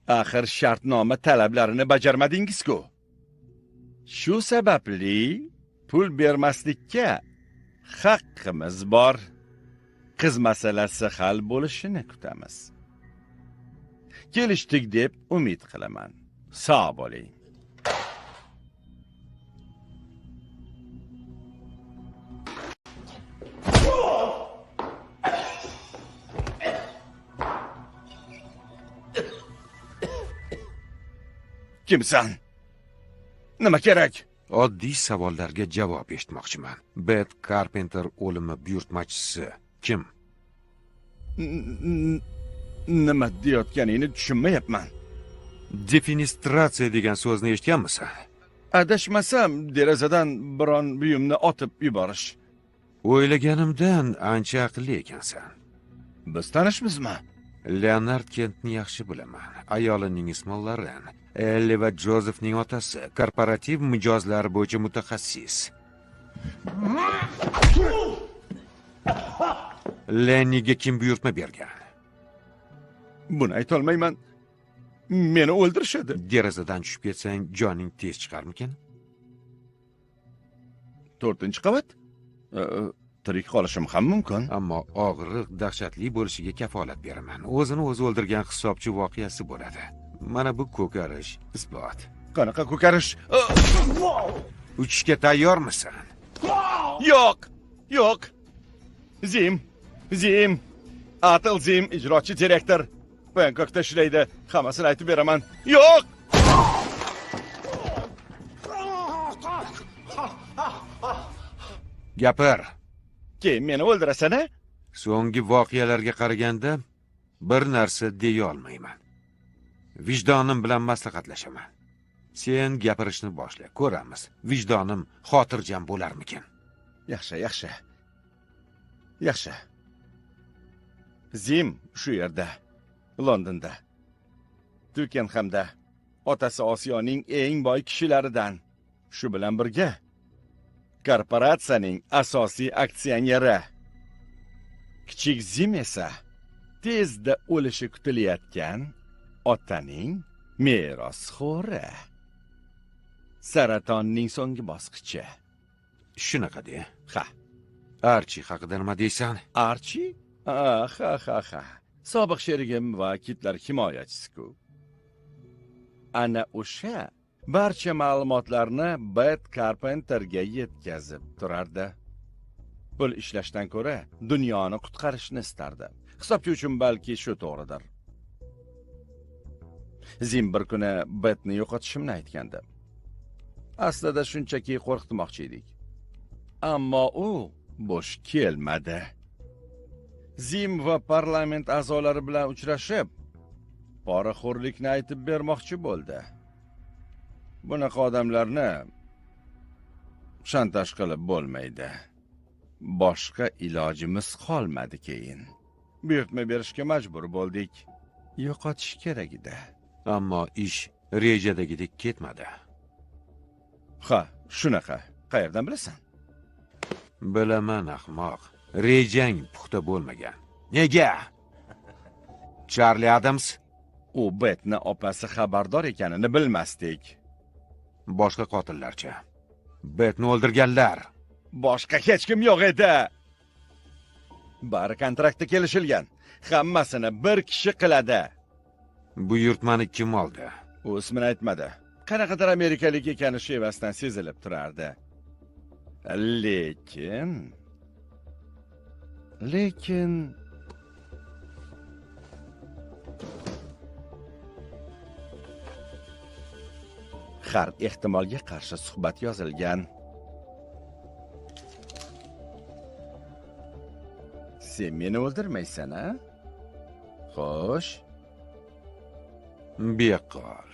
Axir shartnoma talablarini bajarmadingiz-ku. Shu sababli pul bermaslikka haqqimiz bor. Qiz masalasi hal bo'lishini kutamiz. Kelishdik deb umid qilaman. Sog' bo'ling. Kimsan? Nima kerak? Oddiy savollarga javob eshitmoqchiman. Bet Carpenter o'limi buyurtmachisi kim? Nima deyotganingni tushunmayapman. Defenestratsiya degan so'zni eshitganmisan? Adashmasam, derazadan biron buyumni otib yuborish. O'ylaganimdan ancha aqlli ekansan. Biz tanishmizmi? Leonard Kentni yaxshi bilaman. Ayolining ismi Loren. Elli va Jozefning otasi, korporativ mijozlar bo'yicha mutaxassis. Lenniga kim buyurtma bergan? Buni aytolmayman. Meni o'ldirishadi. Derazadan tushib ketsang, joning tez chiqarmikin? 4-qavat? Tirik qolishim ham mumkin. Ammo og'riq dahshatli bo'lishiga kafolat beraman. O'zini o'zi o'ldirgan hisobchi voqeasi bo'ladi. Mana bu ko'karish isbot. Qanaqa ko'karish? Uchishga tayyormisan? Yo'q, yo'q. Zim. Atal Zim, ijrochi direktor. Bangkokda ishlaydi. Hammasini aytib beraman. Yo'q! Gapir. Keyin meni o'ldirasan-a? So'nggi voqealarga qaraganda bir narsa deya olmayman. Vijdonim bilan maslahatlashaman. Sen gapirishni boshla, ko'ramiz. Vijdonim xotirjam bo'larmikin? Yaxshi. Zim shu yerda, Londonda. Tukenhamda. Otasi Osiyoning eng boy kishilaridan. Shu bilan birga korporatsiyaning asosiy aksioneri. Kichik Zim esa tezda o'lishi kutilayotgan otaning merosxo'ri. Saratonning so'nggi bosqichi. Shunaqa-da. Ha. Archi haqida nima deysan? Archi? Ha. Sobiq sherigim va kitlar himoyachisi-ku. Ana o'sha barcha ma'lumotlarni Bet Carpenterga yetkazib turardi. Pul ishlashdan ko'ra dunyoni qutqarishni istardi. Hisobchi uchun balki shu to'g'ridir. Zim bir kuni Betni yo'qotishimni aytgandi. Aslida shunchaki qo'rqitmoqchi edik. Ammo u bo'sh kelmadi. Zim va parlament a'zolari bilan uchrashib, poraxo'rlikni aytib bermoqchi bo'ldi. Bunaqa odamlarni shantaj qilib bo'lmaydi. Boshqa ilojimiz qolmadi keyin. Buyurtma berishga majbur bo'ldik. Yo'qotish kerak edi. Ammo ish rejadagidek ketmadi. Ha, shunaqa. Qayerdan bilasan? Bilaman, ahmoq. Rejang puxta bo'lmagan. Nega? Charlie Adams? U Betni opasi xabardor ekanini bilmasdik. Boshqa qotillarcha. Betni o'ldirganlar. Boshqa hech kim yo'q edi. Bari kontraktda kelishilgan. Hammasini bir kishi qiladi. Buyurtmani kim oldi? U ismini aytmadi. Qanaqadir amerikalik ekani shevasdan sezilib turardi. Lekin har ehtimolga qarshi suhbat yozilgan. Sen meni o'ldirmaysan-a? Xo'sh. Beqol.